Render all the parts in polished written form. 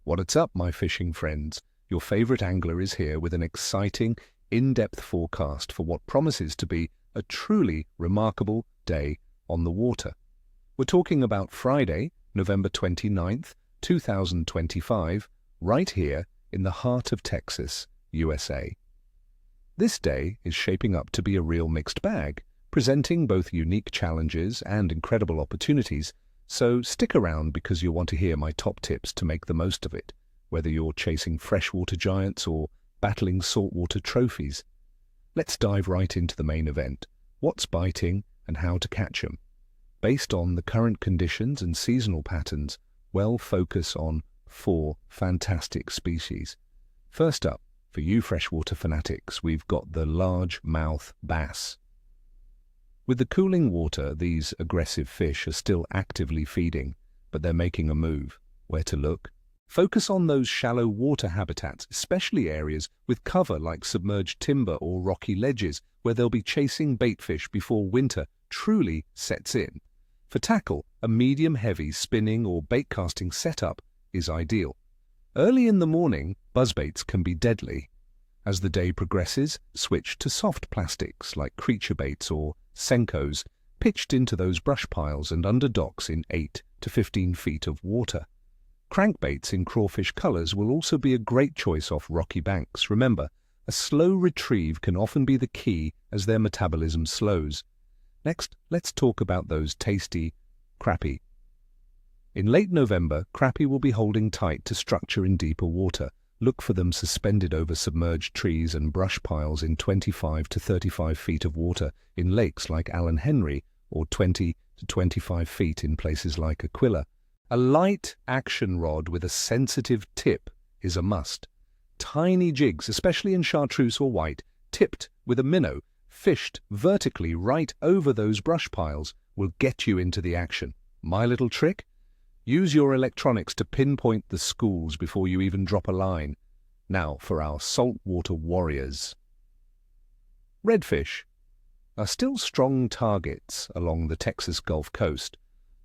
What's up, my fishing friends? Your favorite angler is here with an exciting, in-depth forecast for what promises to be a truly remarkable day on the water. We're talking about Friday, November 29th, 2025, right here in the heart of Texas, USA. This day is shaping up to be a real mixed bag, presenting both unique challenges and incredible opportunities, so stick around because you'll want to hear my top tips to make the most of it, whether you're chasing freshwater giants or battling saltwater trophies. Let's dive right into the main event, what's biting and how to catch them. Based on the current conditions and seasonal patterns, we'll focus on 4 fantastic species. First up, for you freshwater fanatics, we've got the largemouth bass. With the cooling water, these aggressive fish are still actively feeding, but they're making a move. Where to look? Focus on those shallow water habitats, especially areas with cover like submerged timber or rocky ledges, where they'll be chasing baitfish before winter truly sets in. For tackle, a medium-heavy spinning or bait-casting setup is ideal. Early in the morning, buzzbaits can be deadly. As the day progresses, switch to soft plastics like creature baits or Senkos, pitched into those brush piles and under docks in 8 to 15 feet of water. Crankbaits in crawfish colors will also be a great choice off rocky banks. Remember, a slow retrieve can often be the key as their metabolism slows. Next, let's talk about those tasty crappie. In late November, crappie will be holding tight to structure in deeper water. Look for them suspended over submerged trees and brush piles in 25 to 35 feet of water in lakes like Allen Henry or 20 to 25 feet in places like Aquila. A light action rod with a sensitive tip is a must. Tiny jigs, especially in chartreuse or white, tipped with a minnow, fished vertically right over those brush piles, will get you into the action. My little trick? Use your electronics to pinpoint the schools before you even drop a line. Now for our saltwater warriors. Redfish are still strong targets along the Texas Gulf Coast.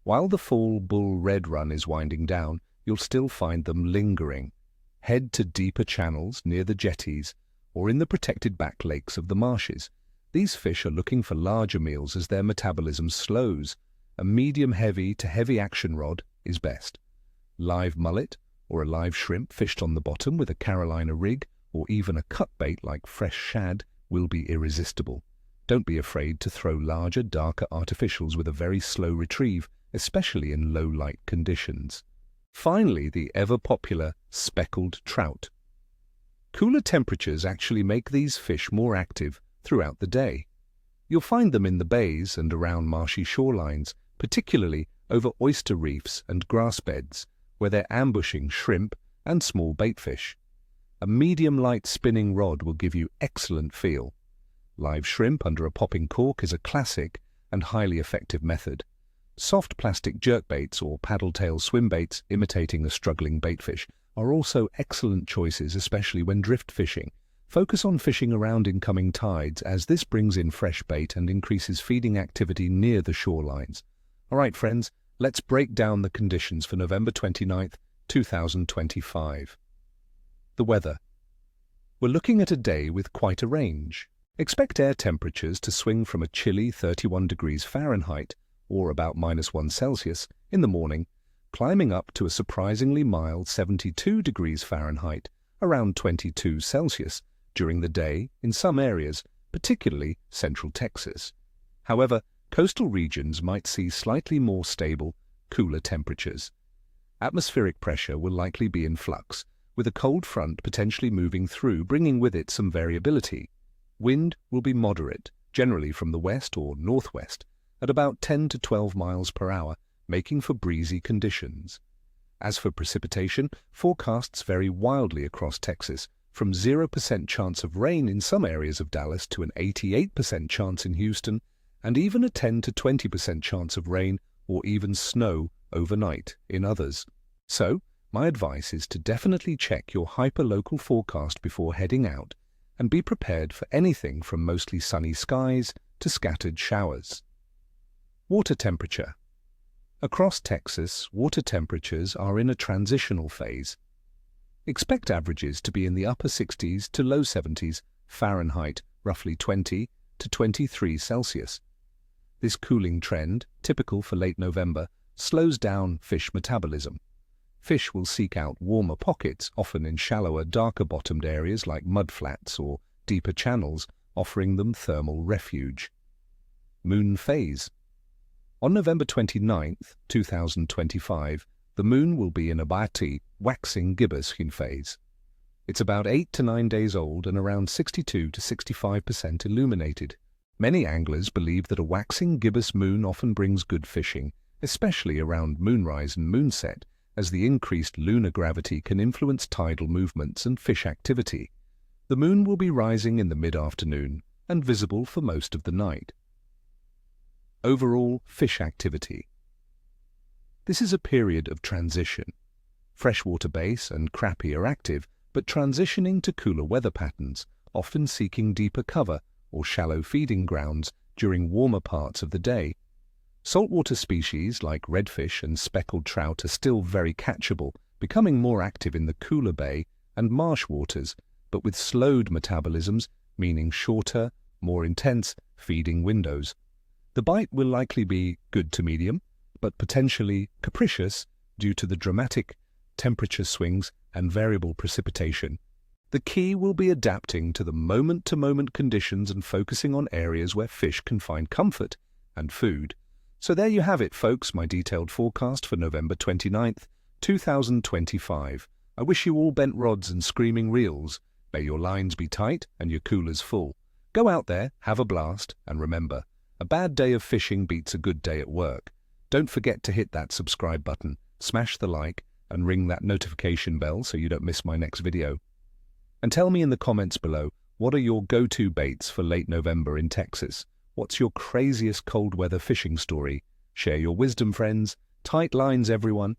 While the fall bull red run is winding down, you'll still find them lingering. Head to deeper channels near the jetties or in the protected back lakes of the marshes. These fish are looking for larger meals as their metabolism slows. A medium-heavy to heavy action rod is best. Live mullet or a live shrimp fished on the bottom with a Carolina rig or even a cut bait like fresh shad will be irresistible. Don't be afraid to throw larger, darker artificials with a very slow retrieve, especially in low light conditions. Finally, the ever-popular speckled trout. Cooler temperatures actually make these fish more active throughout the day. You'll find them in the bays and around marshy shorelines, particularly over oyster reefs and grass beds, where they're ambushing shrimp and small baitfish. A medium-light spinning rod will give you excellent feel. Live shrimp under a popping cork is a classic and highly effective method. Soft plastic jerkbaits or paddle-tail swim baits imitating a struggling baitfish are also excellent choices, especially when drift fishing. Focus on fishing around incoming tides as this brings in fresh bait and increases feeding activity near the shorelines. All right, friends, let's break down the conditions for November 29th, 2025. The weather. We're looking at a day with quite a range. Expect air temperatures to swing from a chilly 31 degrees Fahrenheit, or about -1 Celsius, in the morning, climbing up to a surprisingly mild 72 degrees Fahrenheit, around 22 Celsius, during the day in some areas, particularly central Texas. However, coastal regions might see slightly more stable, cooler temperatures. Atmospheric pressure will likely be in flux, with a cold front potentially moving through, bringing with it some variability. Wind will be moderate, generally from the west or northwest, at about 10 to 12 miles per hour, making for breezy conditions. As for precipitation, forecasts vary wildly across Texas, from 0% chance of rain in some areas of Dallas to an 88% chance in Houston, and even a 10 to 20% chance of rain or even snow overnight in others. So, my advice is to definitely check your hyperlocal forecast before heading out and be prepared for anything from mostly sunny skies to scattered showers. Water temperature. Across Texas, water temperatures are in a transitional phase. Expect averages to be in the upper 60s to low 70s Fahrenheit, roughly 20 to 23 Celsius. This cooling trend, typical for late November, slows down fish metabolism. Fish will seek out warmer pockets, often in shallower, darker-bottomed areas like mudflats or deeper channels, offering them thermal refuge. Moon phase. On November 29, 2025, the moon will be in a Bati, waxing gibbous phase. It's about 8 to 9 days old and around 62 to 65% illuminated. Many anglers believe that a waxing gibbous moon often brings good fishing, especially around moonrise and moonset, as the increased lunar gravity can influence tidal movements and fish activity. The moon will be rising in the mid-afternoon and visible for most of the night. Overall fish activity. This is a period of transition. Freshwater bass and crappie are active, but transitioning to cooler weather patterns, often seeking deeper cover or shallow feeding grounds during warmer parts of the day. Saltwater species like redfish and speckled trout are still very catchable, becoming more active in the cooler bay and marsh waters, but with slowed metabolisms, meaning shorter, more intense feeding windows. The bite will likely be good to medium, but potentially capricious due to the dramatic temperature swings and variable precipitation. The key will be adapting to the moment-to-moment conditions and focusing on areas where fish can find comfort and food. So there you have it, folks, my detailed forecast for November 29th, 2025. I wish you all bent rods and screaming reels. May your lines be tight and your coolers full. Go out there, have a blast, and remember, a bad day of fishing beats a good day at work. Don't forget to hit that subscribe button, smash the like, and ring that notification bell so you don't miss my next video. And tell me in the comments below, what are your go-to baits for late November in Texas? What's your craziest cold weather fishing story? Share your wisdom, friends. Tight lines, everyone.